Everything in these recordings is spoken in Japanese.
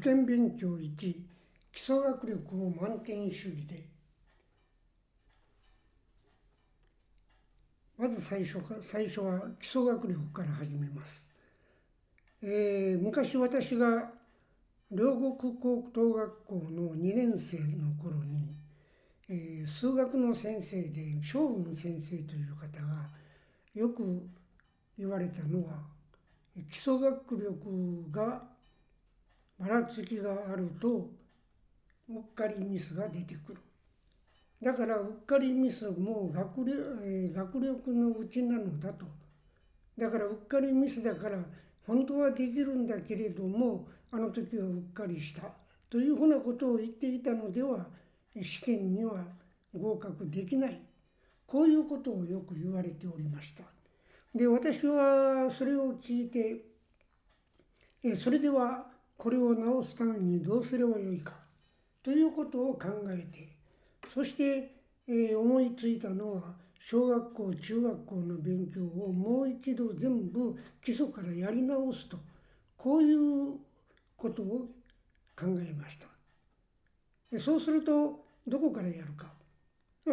験勉強1、基礎学力を満点主義で。まず最初は基礎学力から始めます。昔私が両国高等学校の2年生の頃に、数学の先生で将軍先生という方がよく言われたのは、基礎学力がばらつきがあるとうっかりミスが出てくる。だからうっかりミスも学力のうちなのだと。だからうっかりミスだから本当はできるんだけれども、あの時はうっかりしたというふうなことを言っていたのでは試験には合格できない。こういうことをよく言われておりました。で、私はそれを聞いて、それではこれを直すためにどうすればよいかということを考えて、そして、思いついたのは小学校中学校の勉強をもう一度全部基礎からやり直すと、こういうことを考えました。そうするとどこからやるか、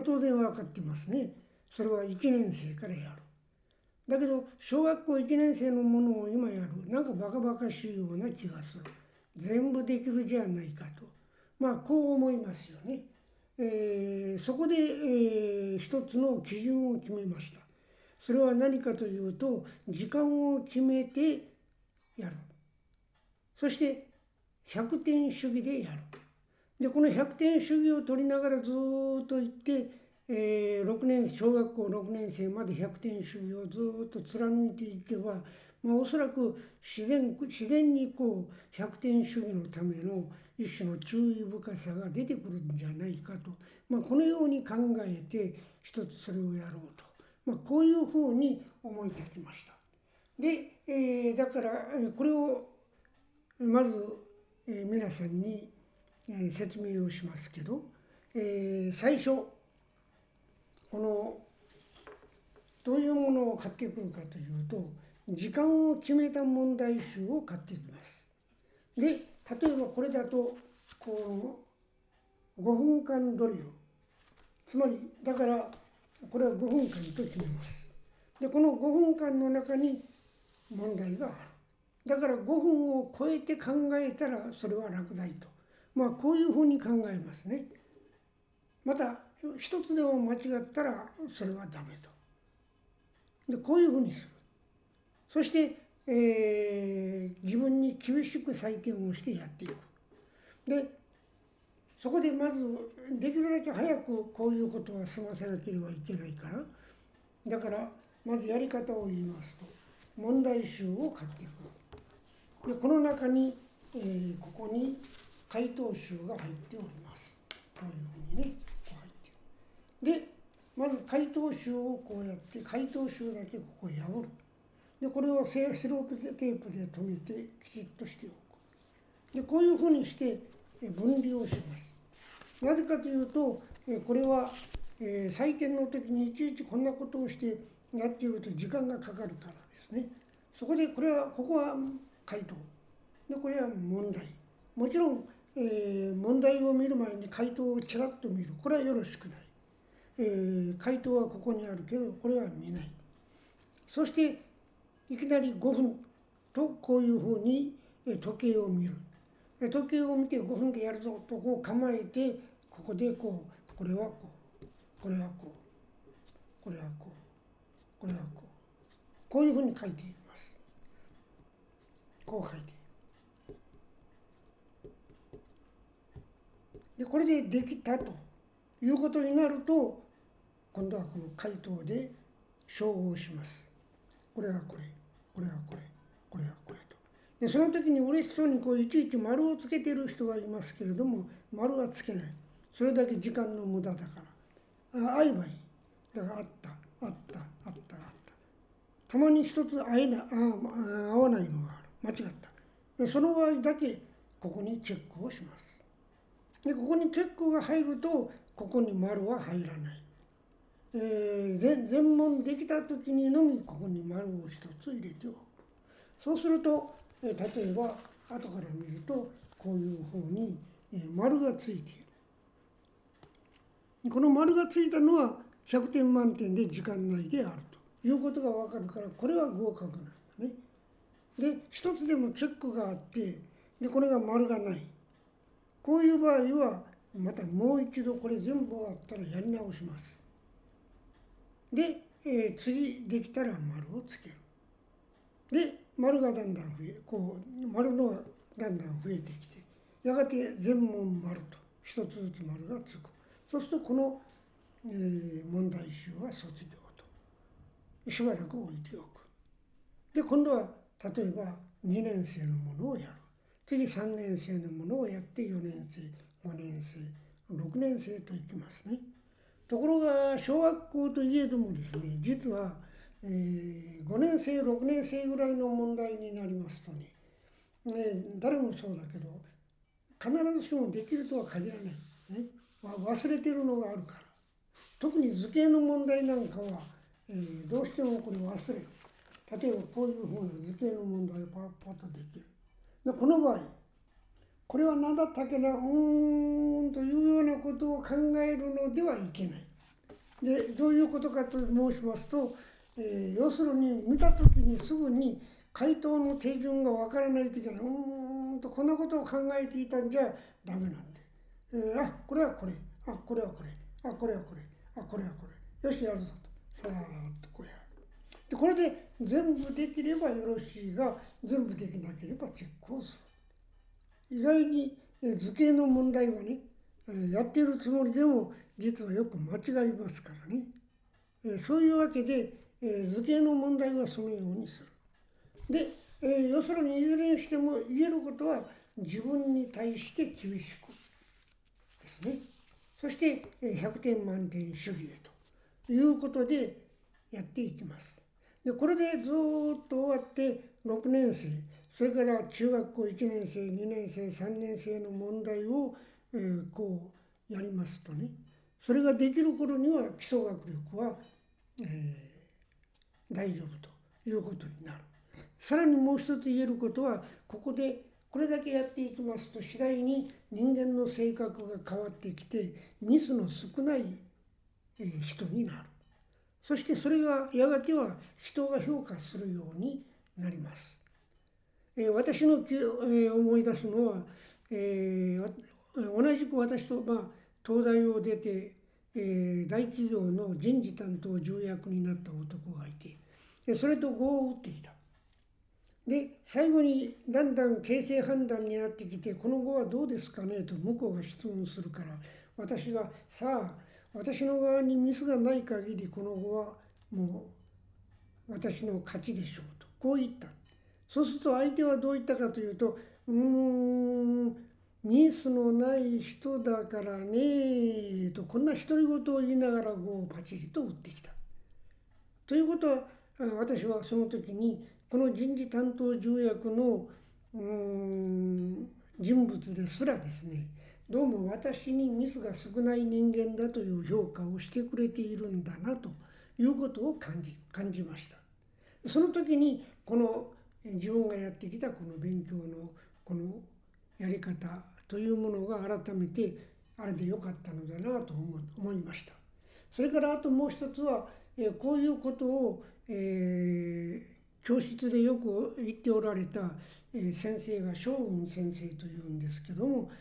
当然分かってますね。それは1年生からやる。だけど小学校1年生のものを今やる、なんかバカバカしいような気がする。全部できるじゃないかと、こう思いますよね。そこで、一つの基準を決めました。それは何かというと、時間を決めてやる。そして100点主義でやる。で、この100点主義を取りながらずっといって、小学校6年生まで100点主義をずっと貫いていけば、おそらく自然にこう100点主義のための一種の注意深さが出てくるんじゃないかと、このように考えて一つそれをやろうと、こういうふうに思い立ちました。で、だからこれをまず、皆さんに説明をしますけど、最初このどういうものを買ってくるかというと、時間を決めた問題集を買ってきます。で、例えばこれだとこの5分間ドリル、つまりだからこれは5分間と決めます。で、この5分間の中に問題がある。だから5分を超えて考えたらそれは落第と、こういうふうに考えますね。また一つでも間違ったらそれはダメと。で、こういうふうにする。そして、自分に厳しく採点をしてやっていく。で、そこでまずできるだけ早くこういうことは済ませなければいけないから、だからまずやり方を言いますと、問題集を買っていく。で、この中に、ここに回答集が入っております。こういうふうにね、こう入っている。で、まず回答集をこうやって回答集だけここ破る。で、これをセロテープで留めてきちっとしておく。で、こういうふうにして分離をします。なぜかというと、これは採点の時にいちいちこんなことをしてやっていると時間がかかるからですね。そこでここは回答で、これは問題。もちろん、問題を見る前に回答をちらっと見る、これはよろしくない。回答はここにあるけどこれは見ない。そしていきなり5分とこういうふうに時計を見る。時計を見て5分でやるぞとこう構えて、ここでこう、これはこう、これはこう、これはこう、これはこう、こういうふうに書いていきます。こう書いていく。で、これでできたということになると、今度はこの回答で照合します。これはこれ、これはこれ、これはこれと。で、その時に嬉しそうにいちいち丸をつけている人がいますけれども、丸はつけない。それだけ時間の無駄だから。会えばいい。だからあった、あった、あった、あった。たまに一つ合わないのがある。間違った。で、その場合だけここにチェックをします。で、ここにチェックが入ると、ここに丸は入らない。全問できた時にのみここに丸を一つ入れておく。そうすると、例えば後から見るとこういうふうに丸がついている。この丸がついたのは100点満点で時間内であるということが分かるから、これは合格なんだね。で、一つでもチェックがあって、でこれが丸がない。こういう場合はまたもう一度これ全部終わったらやり直します。で、次できたら丸をつける。で、丸がだんだん丸のがだんだん増えてきて、やがて全問丸と一つずつ丸がつく。そうするとこの、問題集は卒業としばらく置いておく。で、今度は例えば2年生のものをやる。次3年生のものをやって4年生、5年生、6年生といきますね。ところが小学校といえどもですね、実は、5年生、6年生ぐらいの問題になりますとね、誰もそうだけど必ずしもできるとは限らない、ね、忘れてるのがあるから。特に図形の問題なんかは、どうしてもこれ忘れる。例えばこういうふうな図形の問題をパッパッとできる。でこの場合、これは何だったっけな、というようなことを考えるのではいけない。で、どういうことかと申しますと、要するに見たときにすぐに回答の手順がわからないといけない。こんなことを考えていたんじゃダメなんで。これはこれ、これはこれ、これはこれ、これはこれ。よし、やるぞと。さーっとこうやる。で、これで全部できればよろしいが、全部できなければチェックをする。意外に図形の問題はね、やっているつもりでも実はよく間違いますからね。そういうわけで、図形の問題はそのようにする。で、要するにいずれにしても言えることは自分に対して厳しくですね。そして100点満点主義でということでやっていきます。でこれでずっと終わって6年生、それから中学校1年生、2年生、3年生の問題を、こうやりますとね、それができる頃には基礎学力は、大丈夫ということになる。さらにもう一つ言えることは、ここでこれだけやっていきますと次第に人間の性格が変わってきてミスの少ない人になる。そしてそれがやがては人が評価するようになります。私の思い出すのは、同じく私と、東大を出て、大企業の人事担当重役になった男がいて、それと碁を打っていた。で最後にだんだん形勢判断になってきて、この碁はどうですかねと向こうが質問するから、私がさあ私の側にミスがない限りこの碁はもう私の勝ちでしょうとこう言った。そうすると相手はどう言ったかというと、ミスのない人だからねとこんな独り言を言いながら碁をパチリと打ってきた。ということは私はその時にこの人事担当重役の人物ですらですね、どうも私にミスが少ない人間だという評価をしてくれているんだなということを感じました。その時にこの自分がやってきたこの勉強のこのやり方というものが改めてあれでよかったのだなと思いました。それからあともう一つはこういうことを、教室でよく言っておられた先生が松雲先生というんですけども、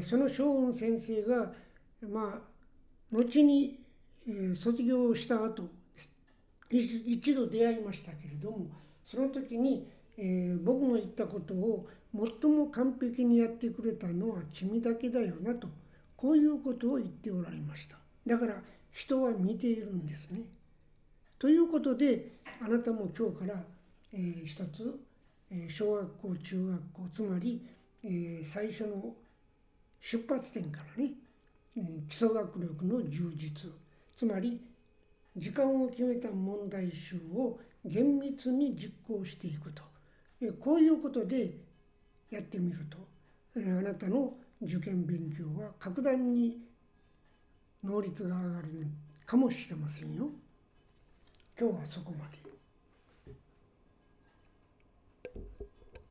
その松雲先生が後に卒業した後一度出会いましたけれども、その時に僕の言ったことを最も完璧にやってくれたのは君だけだよなと、こういうことを言っておられました。だから人は見ているんですね。ということであなたも今日から、一つ、小学校中学校つまり、最初の出発点からね、基礎学力の充実、つまり時間を決めた問題集を厳密に実行していくと、こういうことでやってみると、あなたの受験勉強は格段に能率が上がるかもしれませんよ。今日はそこまで。